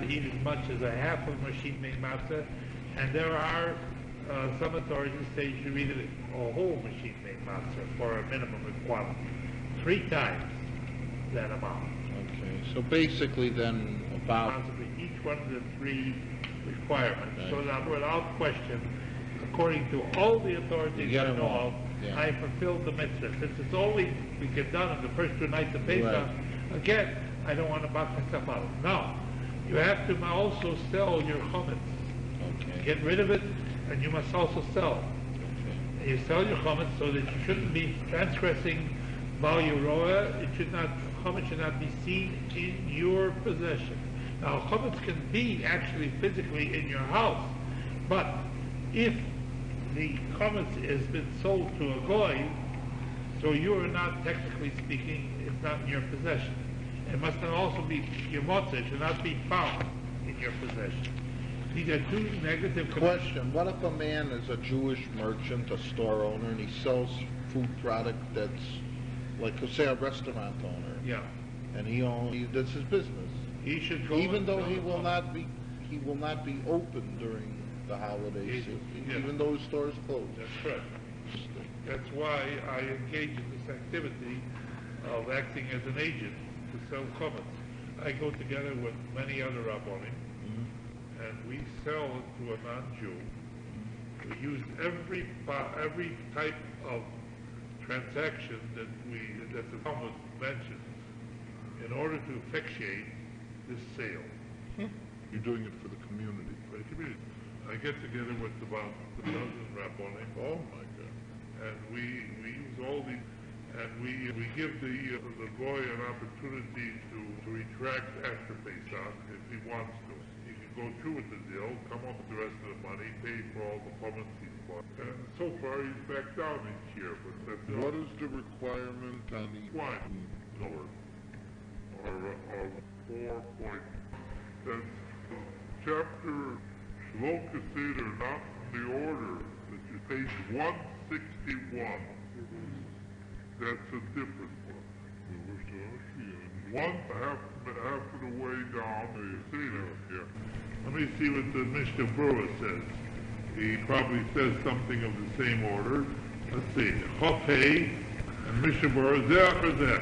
eat as much as a half of machine made matzah, and there are some authorities say you should eat a whole machine made matzah for a minimum quantity, 3 times that amount. Okay, so basically then about each one of the 3 requirements. Okay. So that without question, according to all the authorities I know of, yeah. I fulfilled the mitzvah. Since it's only we get done on the first 2 nights of Pesach, Right. again, I don't want to box myself out. Now, you have to also sell your chometz. okay. Get rid of it, and you must also sell. Okay. You sell your chometz so that you shouldn't be transgressing Bal Yeroah. Chometz should not be seen in your possession. Now, chometz can be actually physically in your house, but if the chometz has been sold to a goy, so you are not, technically speaking, it's not in your possession. It must not also be your motzah, it should not be found in your possession. These are 2 negative Question, what if a man is a Jewish merchant, a store owner, and he sells food product that's, like, say, a restaurant owner? Yeah. And that's his business. He should go Even though he will not be open during the holidays, even though his store is closed. That's correct. That's why I engage in this activity of acting as an agent to sell chometz. I go together with many other rabbonim, and we sell it to a non-Jew. We use every type of transaction that the Talmud mentions in order to effectuate this sale. You're doing it for the community. For the community. I get together with about a dozen rabbonim. Oh my God! And we use all these, and we give the goy an opportunity to retract after Pesach if he wants to. He can go through with the deal, come up with the rest of the money, pay for all the comments he's bought. And so far he's backed down each year, but that's What is the requirement on the wine or 4 point? That's chapter Shloka Seder, not in the order. That you page 161. That's a different one. Half of the way down the Seder. Yeah. Let me see what the Mishnah Berurah says. He probably says something of the same order. Let's see. Chofei and Mishnah Berurah, Zeh or Zeh.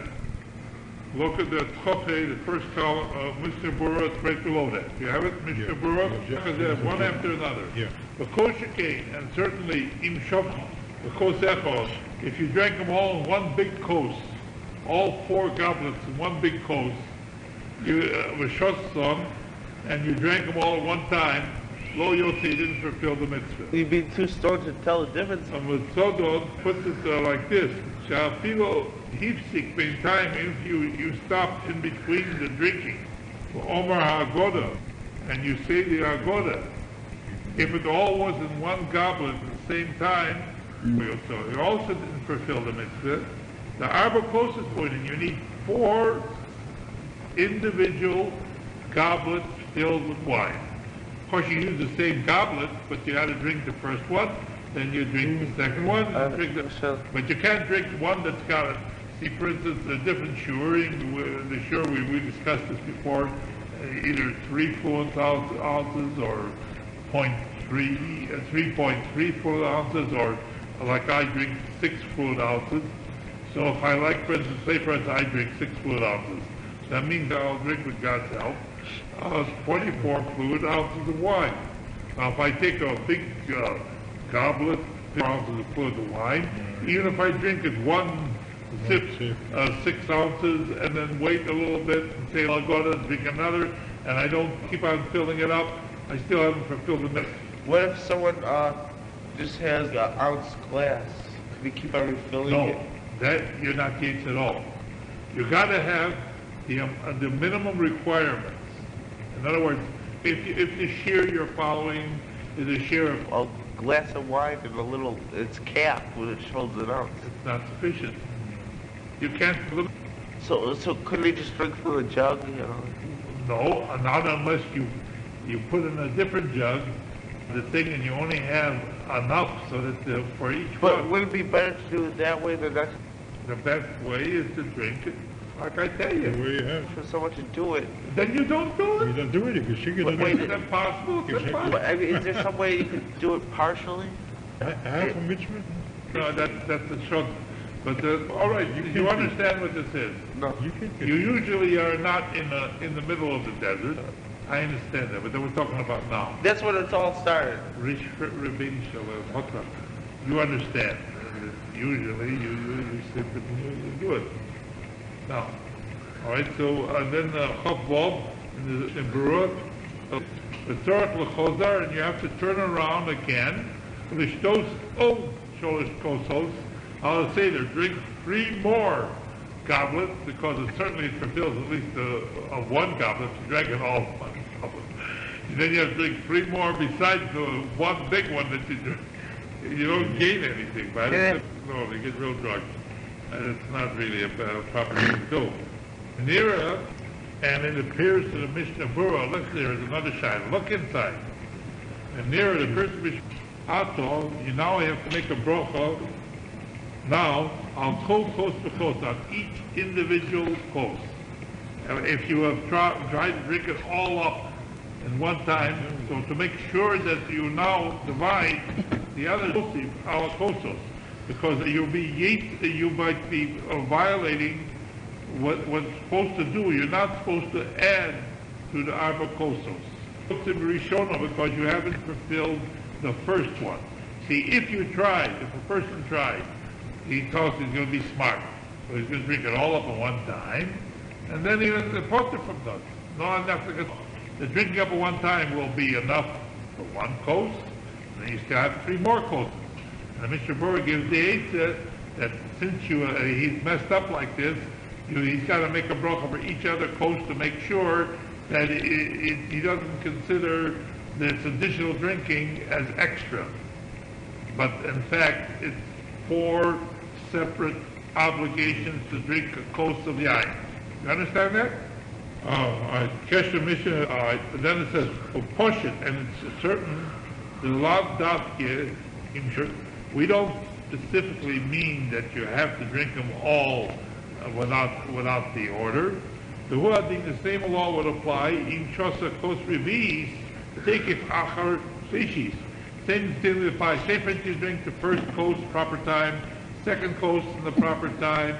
Look at that Chofei, the first column of Mishnah Berurah, it's right below that. You have it, Mishnah Berurah? Because they have one after another. Yeah. The kosher came, and certainly im shofcha, the kosechos, if you drank them all in one big kos, all 4 goblets in one big kos, you with shosson, and you drank them all at one time, lo yotzi, didn't fulfill the mitzvah. You'd be too stoned to tell the difference. And with Sodon puts it like this: Sha'afilo hifsik bein time, if you stop in between the drinking, Omar ha'agoda, and you say the agoda. If it all was in one goblet at the same time, so it also didn't fulfill the mitzvah. The arba closest point, and you need 4 individual goblets filled with wine. Of course, you use the same goblet, but you got to drink the first one, then you drink the second one, but you can't drink one that's got, see, for instance, a different shuring. The shur, we discussed this before, either 3 fluid ounces or 3.3 fluid ounces, or like I drink 6 fluid ounces. So if I like, for instance, say for instance, I drink 6 fluid ounces, that means I'll drink with God's help 24 fluid ounces of wine. Now if I take a big goblet, 6 ounces of fluid of wine, even if I drink it 1 sip, 6 ounces, and then wait a little bit and say, I'll go and drink another, and I don't keep on filling it up, I still haven't fulfilled the mitzvah. What if someone just has an ounce glass? Could he keep on refilling it? No, that you're not gates at all. You got to have the minimum requirements. In other words, if the shear you're following is a shear of A glass of wine and it's capped when it shows an ounce. it's not sufficient. You can't. So couldn't he just drink from a jug? You know? No, not unless you put in a different jug the thing, and you only have enough so that for each But one. would it be better to do it that way than that? The best way is to drink it like I tell The you. way you have. For someone to do it. Then you don't do You it. don't do it because she Wait, gonna Is do that possible? It's Exactly. impossible. I mean, is there some way you could do it partially? half a mitzvah. No, that's the short. But, all right, you understand what this is. No. You can. You usually are not in the middle of the desert. I understand that, but then we're talking about now. That's when it's all started. Rabbi Shalom, you understand. Usually, you sit and you do it. Now, all right, so then Chav Bob in Baruch, the Tzorach L'Chozar, and you have to turn around again. L'shtos od sholish kosos. I'll say there, drink 3 more goblets, because it certainly fulfills at least of 1 goblet. You drank it all in 1 goblet. And then you have to drink 3 more besides the 1 big one that you drink. You don't gain anything by it. No, you get real drunk. And it's not really a proper thing to do. Nearer, and it appears to the Mishnah Berurah, look, there is another shine. Look inside. And nearer it appears to be Ato, you now have to make a brocha. Now, on kol kos b'kos, on each individual kos. If you have tried to drink it all up in one time, so to make sure that you now divide the other kosim, our kosos, because you might be violating what's supposed to do. You're not supposed to add to the arba kosos. Because you haven't fulfilled the first one. See, if a person tried, he thought he's going to be smart. So he's going to drink it all up at one time, and then he doesn't post it from those. No, enough. The drinking up at one time will be enough for 1 kos, and then you still have 3 more koses. And Mr. Berurah gives the eight that since he's messed up like this, he's got to make a bracha for each other kos to make sure that he doesn't consider this additional drinking as extra. But in fact, it's 4 separate obligations to drink a kos of yain. You understand that? Kesher Mishnah, then it says, push it, and it's certain, the lav dafke, we don't specifically mean that you have to drink them all without the order. The Huadin, the same law would apply, in Chosa Kos Revis, take it achar species. Same thing would apply. Say for instance, you drink the first kos proper time, second kos in the proper time,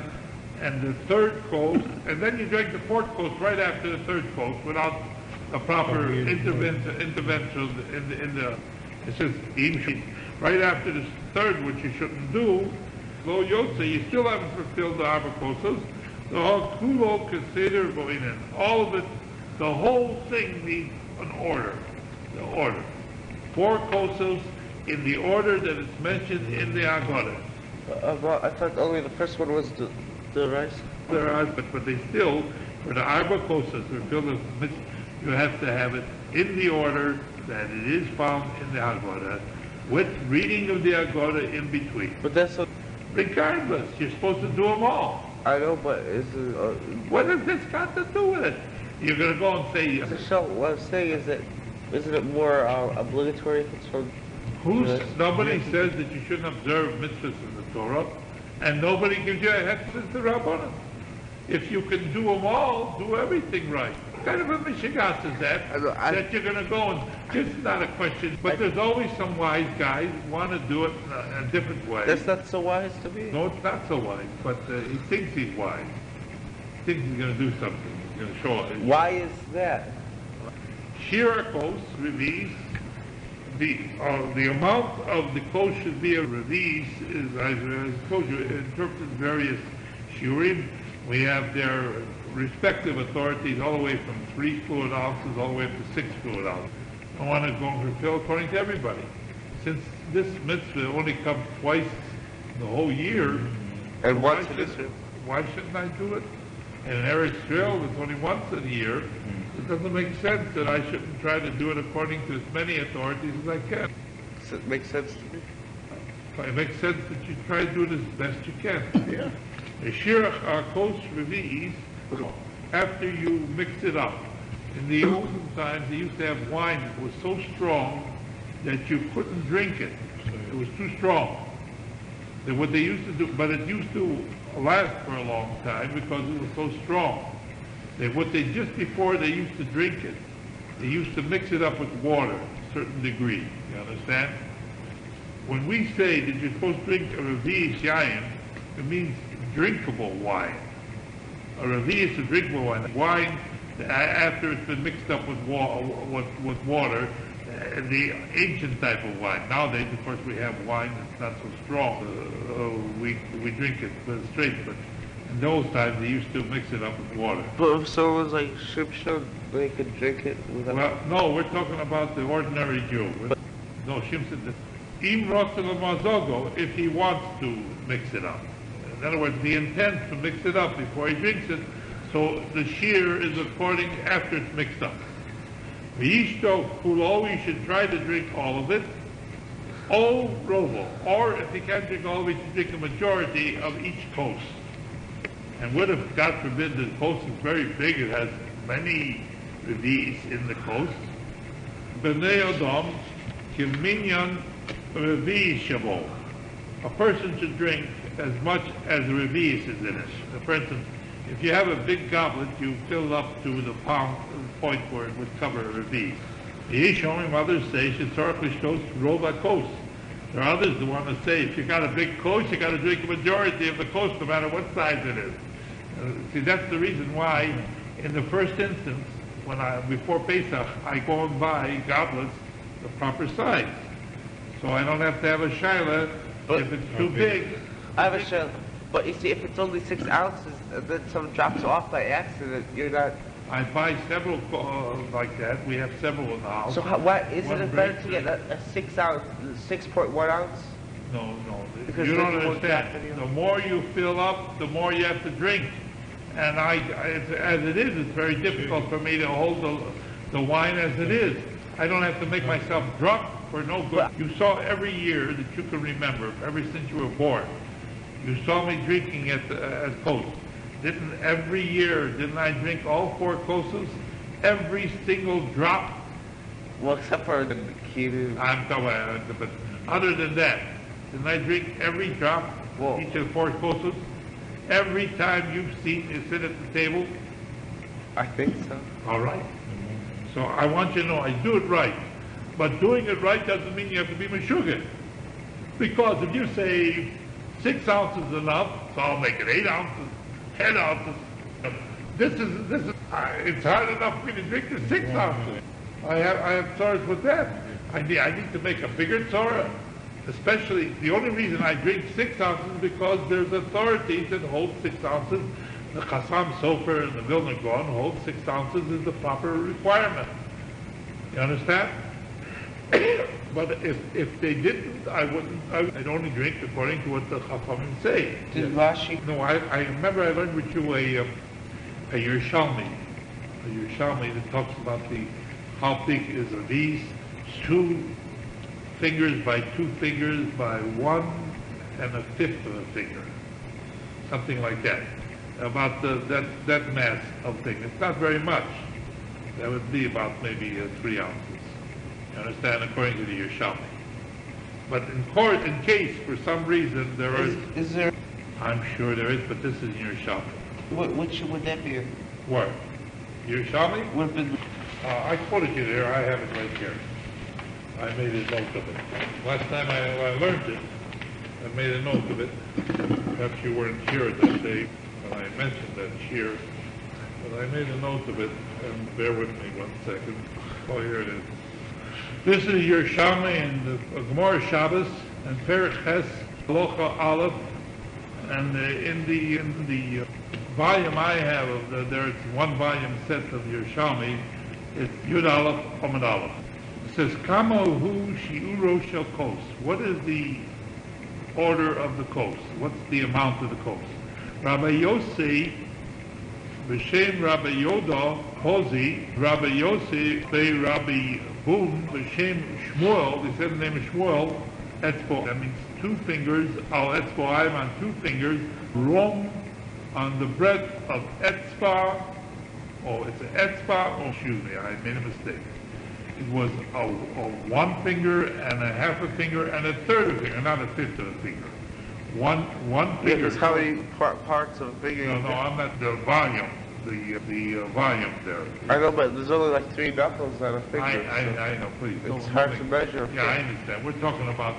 and the third kos, and then you drink the 4th kos right after the 3rd kos without a proper intervention in the it says right after the 3rd, which you shouldn't do. Lo Yotze, you still haven't fulfilled the arba kosos. The whole kulo consider boinen. All of it, the whole thing needs an order. The order. 4 kosos in the order that is mentioned in the Agora. I thought only the first one was the rice. There are, but they still, for the arba kosos, you have to have it in the order that it is found in the Agora, with reading of the Agora in between. But that's a... Regardless, you're supposed to do them all. I know, but is it... What has this got to do with it? You're going to go and say... So what I'm saying is that, isn't it more obligatory if it's from... Nobody says that you shouldn't observe mitzvahs in the Torah, and nobody gives you a hetzah to Rabbanan. If you can do them all, do everything right. What kind of a mishigas is that? That you're going to go and... This is not a question, but there's always some wise guys who want to do it in a different way. That's not so wise to me. No, it's not so wise, but he thinks he's wise. He thinks he's going to do something. He's going to show it. Why is that? Shirakos, revis, the amount of the kos should be a revis is, as I told you, interpreted various shiurim. We have their respective authorities all the way from 3 fluid ounces all the way up to 6 fluid ounces. I want to go and fulfill according to everybody. Since this mitzvah only comes twice the whole year, And why what's this? shouldn't I do it? And in Eretz Yisrael, it's only once a year. It doesn't make sense that I shouldn't try to do it according to as many authorities as I can. Does it make sense to me? It makes sense that you try to do it as best you can. Yeah. A shirach akos revi'is, after you mix it up. In the olden times, they used to have wine that was so strong that you couldn't drink it. It was too strong. What they used to do, but it used to last for a long time because it was so strong. Just before they used to drink it, they used to mix it up with water to a certain degree. You understand? When we say that you're supposed to drink a Revi'is Yayin, it means drinkable wine. A Revi'is is a drinkable wine. Wine, after it's been mixed up with water, the ancient type of wine. Nowadays, of course, we have wine that's not so strong. We drink it straight, but in those times, they used to mix it up with water. But if someone was like Shimshon, they could drink it without... Well, no, we're talking about the ordinary Jew. No, Shimshon, Im Rotzeh Mazogo, if he wants to mix it up. In other words, he intends to mix it up before he drinks it, so the shear is according after it's mixed up. V'yishto kulo, you should try to drink all of it. O rovo, or if you can't drink all of it, you drink a majority of each kos. And what if, God forbid, the kos is very big, it has many revi'is in the kos? B'nei Odom, kiminyan revi'is shavo. A person should drink as much as the revi'is is in it. For instance, if you have a big goblet, you fill it up to the palm point where it would cover a revi'is. The Yishomim, others say, historically shows rova kos. There are others who want to say, if you got a big kos, you got to drink a majority of the kos, no matter what size it is. See, that's the reason why, in the first instance, before Pesach, I go and buy goblets the proper size. So I don't have to have a shaila if it's too big. I have a shell. But you see, if it's only 6 ounces, and then someone drops off by accident, you're not... I buy several like that. We have several in the house. So why isn't it better bread to get a 6 ounce, 6.1 ounce? No. Because You don't then you won't understand. get any- The more you fill up, the more you have to drink. And as it is, it's very difficult for me to hold the wine as it is. I don't have to make myself drunk for no good. You saw every year that you can remember, ever since you were born, you saw me drinking at Kos. Every year, didn't I drink all 4 kosses? Every single drop? Well, except for the keto. I'm talking about, but other than that, didn't I drink every drop, Whoa. each of the 4 kosses? Every time you sit at the table? I think so. All right. So I want you to know I do it right. But doing it right doesn't mean you have to be Meshuggah. Because if you say 6 ounces is enough, so I'll make it 8 ounces, 10 ounces. It's hard enough for me to drink the 6 ounces. I have tzoras with that. I need to make a bigger tzora. Especially, the only reason I drink 6 ounces is because there's authorities that hold 6 ounces. The Chassam Sofer and the Vilna Gaon hold 6 ounces is the proper requirement. You understand? But if they didn't, I'd only drink according to what the Chachamim say. Did Rashi? No, I remember I learned with you a Yerushalmi that talks about how big is a V's, 2 fingers by 2 fingers by 1 1/5 of a finger, something like that. About that mass of thing. It's not very much. That would be about maybe 3 ounces. You understand, according to the Yerushalmi. But in case for some reason there Is there... I'm sure there is, but this is Yerushalmi. Which would that be? What? Yerushalmi? Would have been... I quoted you there. I have it right here. I made a note of it. Last time I learned it, I made a note of it. Perhaps you weren't here that day when I mentioned that here, but I made a note of it, and bear with me 1 second. Oh, here it is. This is Yerushalmi and the Gemara Shabbos and Perek Ches Halacha Aleph, and in the volume I have there's 1 volume set of Yerushalmi. It's Yud Aleph Amud Aleph. It says Kamo Hu Shiuro Shel Kos. What is the order of the kos? What's the amount of the kos? Rabbi Yossi, B'Shem Rabbi Yoda, Hozi, Rabbi Yossi, Be Rabbi Boom, B'Shem Shmuel, they said the name of Shmuel, Etzbo. That means 2 fingers, Al Etzbo'ayim on 2 fingers, Rom on the breadth of Etzba, it's an Etzba, excuse me, I made a mistake. It was a 1 finger and a 1/2 a finger and a 1/3 of a finger, not a 1/5 of a finger. one Yeah, figure. because how many parts of a finger? No, I'm at the volume, the volume there. I know, but there's only like 3 knuckles on a finger. I know, please. It's hard to measure. Yeah, I understand. We're talking about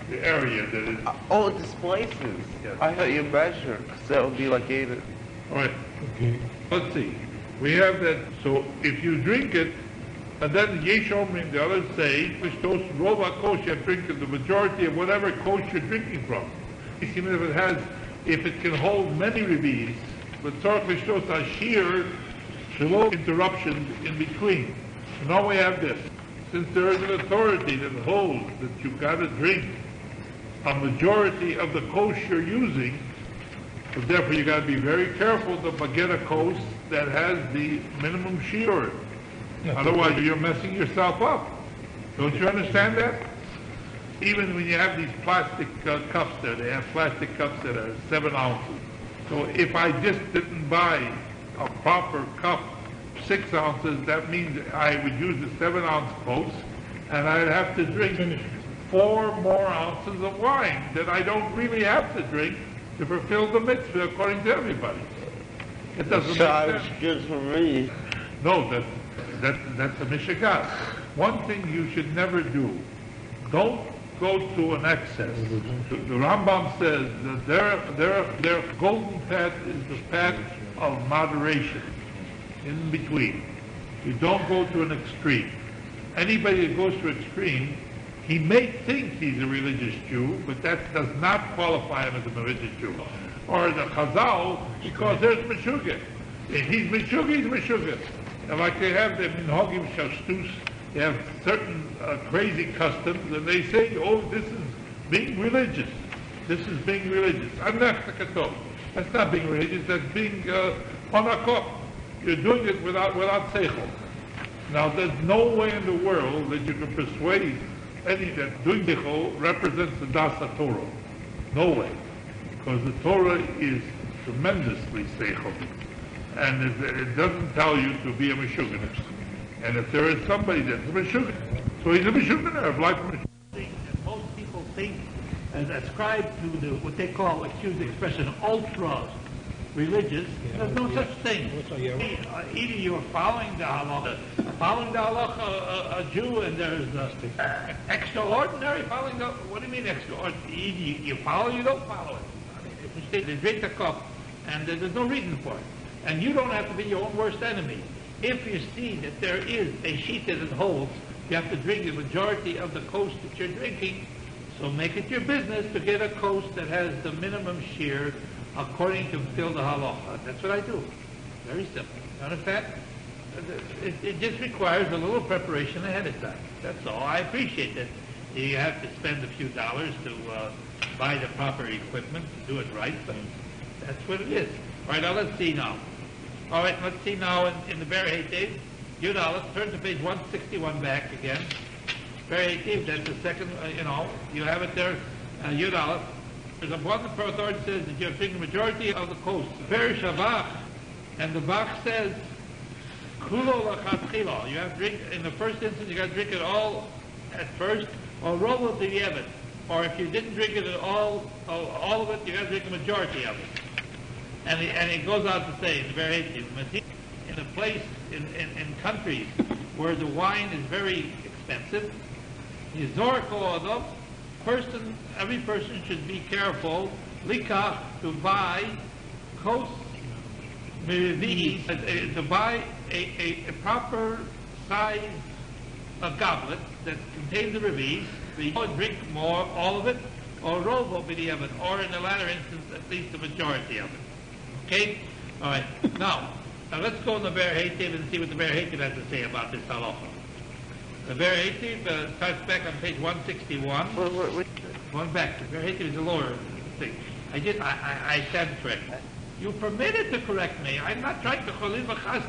the area that is, Oh, it displaces. Yes. I thought you measure, because that would be like 8. all right, Okay. let's see. We have that, so if you drink it, and then Yesh Omrim, the others say, Kishtos Rova Kosh, you drink the majority of whatever kosh you're drinking from. Even if it can hold many reviews, but Tzor Kishtos Ashir, no interruptions in between. So now we have this. Since there is an authority that holds that you've got to drink a majority of the kosh you're using, so therefore you got to be very careful to get a kosh that has the minimum shiur. Otherwise you're messing yourself up. Don't you understand that? Even when you have these plastic cups there, they have plastic cups that are 7 ounces. So if I just didn't buy a proper cup, 6 ounces, that means I would use the 7-ounce kosh, and I'd have to drink 4 more ounces of wine that I don't really have to drink to fulfill the mitzvah according to everybody. It doesn't make Sounds sense. good for me. No, that's a mishigas. One thing you should never do, don't go to an excess. The Rambam says that their golden path is the path of moderation, in between. You don't go to an extreme. Anybody that goes to extreme, he may think he's a religious Jew, but that does not qualify him as a religious Jew. Or the Chazal, because there's Meshuggah. If he's Meshuggah, he's Meshuggah. And like they have them in Hogim Shastus, they have certain crazy customs, and they say, oh, this is being religious. This is being religious. That's not being religious, that's being honakot. You're doing it without seichel. Now, there's no way in the world that you can persuade any that doing seichel represents the Das Torah. No way. Because the Torah is tremendously seichel. And it doesn't tell you to be a Meshuggah. And if there is somebody that's a Meshuggah, so he's a Meshuggah of life. And most people think and ascribe to what they call, excuse the expression, ultra religious. There's no such thing. Either you're following the halacha, a Jew, and there's extraordinary following the, what do you mean extraordinary? Either you follow, you don't follow it. I mean, if you say they drink the cup, and there's no reason for it. And you don't have to be your own worst enemy. If you see that there is a sheet that it holds, you have to drink the majority of the kosh that you're drinking, so make it your business to get a kosh that has the minimum shear according to fill the halacha. That's what I do. Very simple. You understand? It just requires a little preparation ahead of time. That's all. I appreciate that you have to spend a few dollars to buy the proper equipment to do it right, but that's what it is. All right, now let's see now. All right, let's see now in the Ber Heitev. Yud Aleph, turn to page 161 back again. Ber Heitev, that's the second, you have it there, Yud Aleph. There's a one authority says that you have to drink the majority of the coast. Ber Shabach, and the Bach says, Kulo lachatchila. You have to drink, in the first instance, you got to drink it all at first, or roll the Yevet. Or if you didn't drink it at all of it, you got to drink the majority of it. And it goes on to say, very in a place, in countries where the wine is very expensive, every person should be careful, likach, to buy kos merivis, to buy a proper size goblet that contains the revis, drink more, all of it, or rovo b'diavad, or in the latter instance, at least the majority of it. Okay? All right. Now let's go in the Ber Heitev and see what the Ber Heitev has to say about this halacha. The Ber Heitev starts back on page 161. Going back. The Ber Heitev is the lower thing. I stand corrected. You permitted to correct me. I'm not trying to cholil v'chas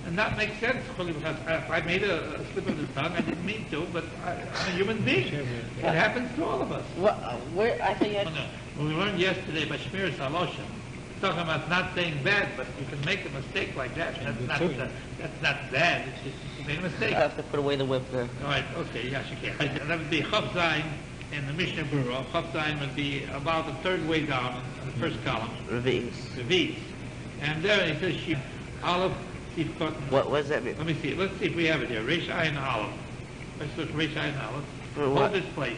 and not make sense. Cholil v'chas. If I made a slip of the tongue, I didn't mean to, but I'm a human being. It happens to all of us. I think We learned yesterday by Shmir Saloshem. Talking about not saying bad, but you can make a mistake like that. That's not bad. It's just you made a mistake. I have to put away the whip there. All right. Okay. Yes, you can. That would be Chav Zayin in the Mishnah Berurah, Chaf Zayin would be about the third way down in the first column. Revis. And there it says Shif, Aleph, Sif Cotton. What does that mean? Let me see. Let's see if we have it here. Reish Ayin Aleph. Let's look Reish Ayin Aleph. For what? Hold this place.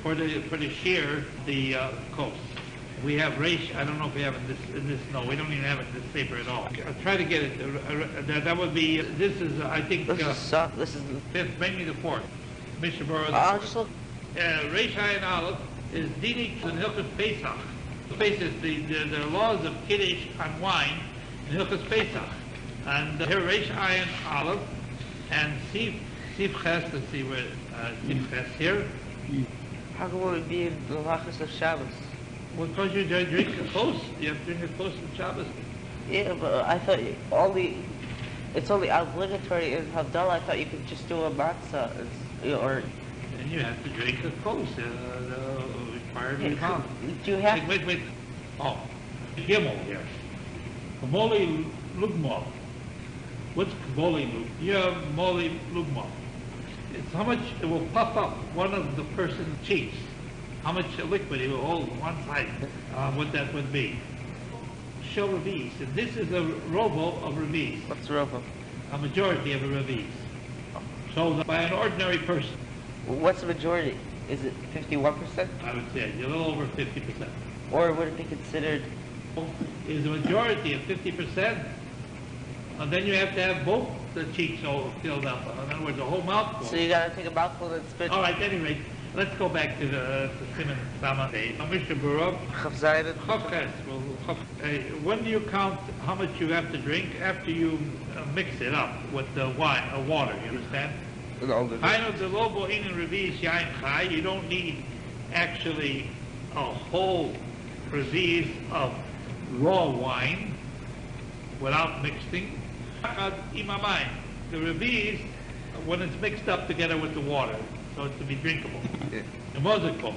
For the shear, the coast. We have Reish. I don't know if we have it in this. No, we don't even have it in this paper at all. I'll try to get it. That would be. This is. I think. This is the fifth. Maybe the fourth. Mishnah Berurah. I'll just look. Reish Ayin Aleph is Dinik and Hilchos Pesach. The laws of Kiddush on wine in Hilchos Pesach. And here Reish Ayin Aleph and Sif Ches. Let's see where Sif Ches here. How come it would be in the Lachas of Shabbos? Well, because you drink it close. You have to drink it close to Shabbos. Yeah, but I thought it's only obligatory in Havdalah. I thought you could just do a matzah, or... And you have to drink it close, the required amount. Do you have... Wait. Oh, Gimel here. Kamoli Lugmal. What's Kamoli Lug? You have Moli Lugmal. It's how much it will puff up one of the person's cheeks. How much liquid it will hold on one side. What that would be. Show Ravis. And this is a robo of Ravis. What's robo? A majority of a Ravis. So by an ordinary person. What's the majority? Is it 51%? I would say a little over 50%. Or would it be considered... Is a majority of 50%, and then you have to have both the cheeks all filled up. In other words, the whole mouthful. So you gotta take a mouthful and spit. All right, anyway, let's go back to the Simon Sama Day. Mishnah Berurah. Chaf Zayin. Chaf Ches. When do you count how much you have to drink? After you mix it up with the wine or water, you understand? I know the lobo in revis yain chai. You don't need actually a whole revis of raw wine without mixing. The revis, when it's mixed up together with the water, so it's to be drinkable. The mozikol.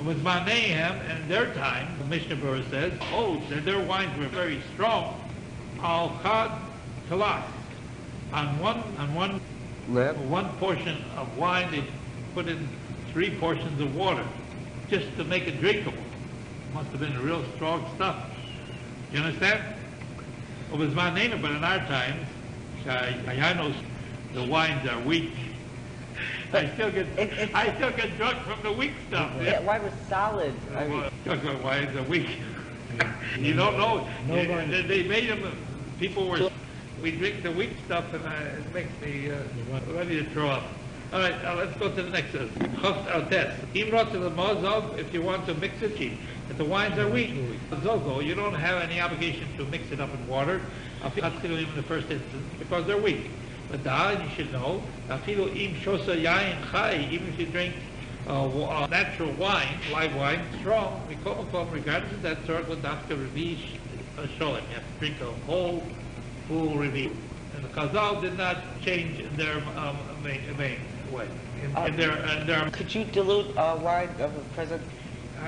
With Maneihem and their time, the Mishnah Berurah says, their wines were very strong. Al chad kalas. On one portion of wine, they put in 3 portions of water, just to make it drinkable. Must have been real strong stuff. You understand? It was Maneihem, but in our times, I know the wines are weak. I still get drunk from the weak stuff. Yeah, wine was solid. Wines are weak. You don't know. They made them. We drink the weak stuff, and it makes me ready to throw up. All right, let's go to the next. Test. If you want to mix it, if the wines are weak, you don't have any obligation to mix it up in water. Even in the first instance, because they're weak. But you should know, even if you drink natural wine, live wine, strong, regardless of that sort, with Dr. Rabbi Sholem, you have to drink a whole full Rabbi. And the Chazal did not change in their main way. Could you dilute wine of a present?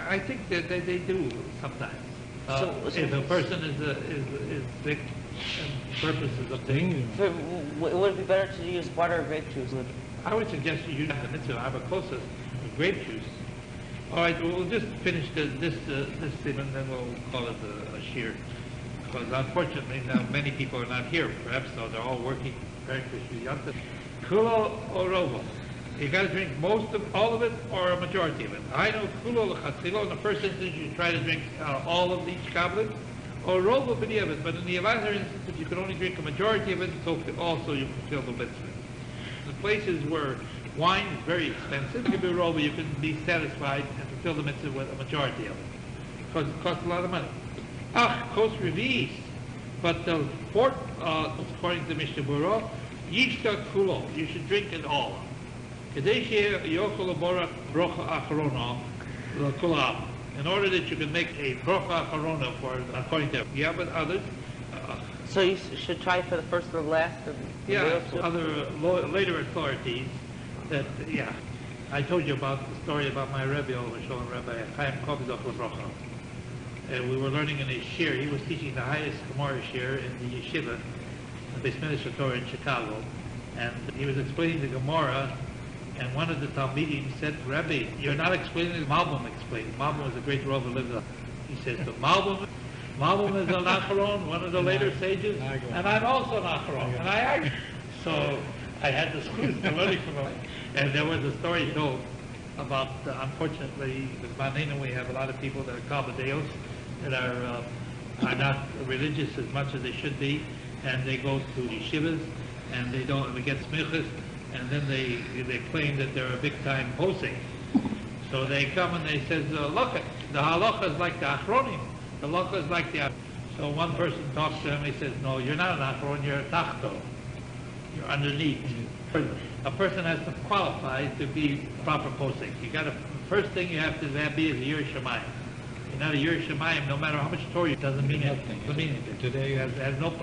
I think that they do sometimes. If a person is sick, and purposes of things. Would it be better to use water or grape juice? I would suggest you use the mitzvah avocosas with grape juice. All right, we'll just finish this thing, and then we'll call it a shear. Because unfortunately now many people are not here, perhaps, so they're all working very quickly. Kulo or robo. You got to drink all of it, or a majority of it. I know kulo l'chatzilo. In the first instance, you try to drink all of each goblet. Or robo b'diavad, but in the latter instance, if you can only drink a majority of it, so also you fulfill the mitzvah. The places where wine is very expensive, you can be robo, you can be satisfied and fulfill the mitzvah with a majority of it, because it costs a lot of money. Kos revis, but the fourth, according to Mishnah Berurah, yishta kulo, you should drink it all. Kadei yochol borach brocha acharona l'kulam. In order that you can make a brocha acharona for, according to but others. So you should try for the first and the last? Other later authorities that, I told you about the story about my Rabbi over Shalom Rabbi Chaim Kovzach L'Brocha. And we were learning in his shir. He was teaching the highest Gemara shir in the yeshiva, the Beis Medrash Torah in Chicago. And he was explaining the Gemara And one of the Talmidim said, Rabbi, you're not explaining, Malbim explained. Malbim was a great Rav who lived there. He says, the Malbim is an Acharon, one of the later sages, and I'm also an Acharon. And I so I had to squeeze the learning from him. And there was a story told about, unfortunately, with Manina, we have a lot of people that are Kalbadeos that are not religious as much as they should be, and they go to yeshivas, and they get smichas, and then they claim that they're a big-time posing. So they come and they says, look, the halacha is like the achronim. The halacha is like the. So one person talks to him. He says, no, you're not an achron. You're a tachto. You're underneath. A person has to qualify to be proper posing. You got to. First thing you have to be is a Yer Shemayim. You're not a Yer Shemayim, no matter how much Torah, it doesn't mean anything. It doesn't mean anything. Today has no.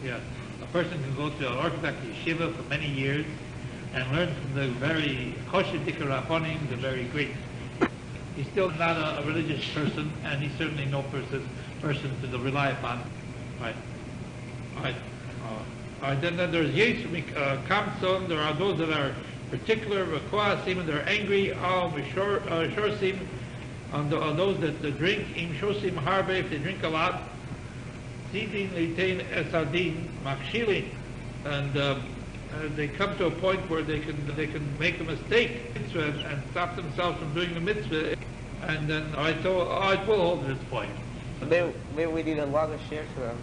Yeah. A person can go to an Orthodox yeshiva for many years and learn from the very kosher dikaraponim, the very great. He's still not a religious person, and he's certainly no person to rely upon. Right. All right. Then there's Yesumik Kamson. There are those that are particular, Rekoasim, they're angry. Shorsim, on those that drink. Im Shosim Harbe, if they drink a lot. Zidin Litain Esadin Makshilin, and they come to a point where they can make a mistake and stop themselves from doing the mitzvah, and then I will hold this point. Maybe we need a longer share for them.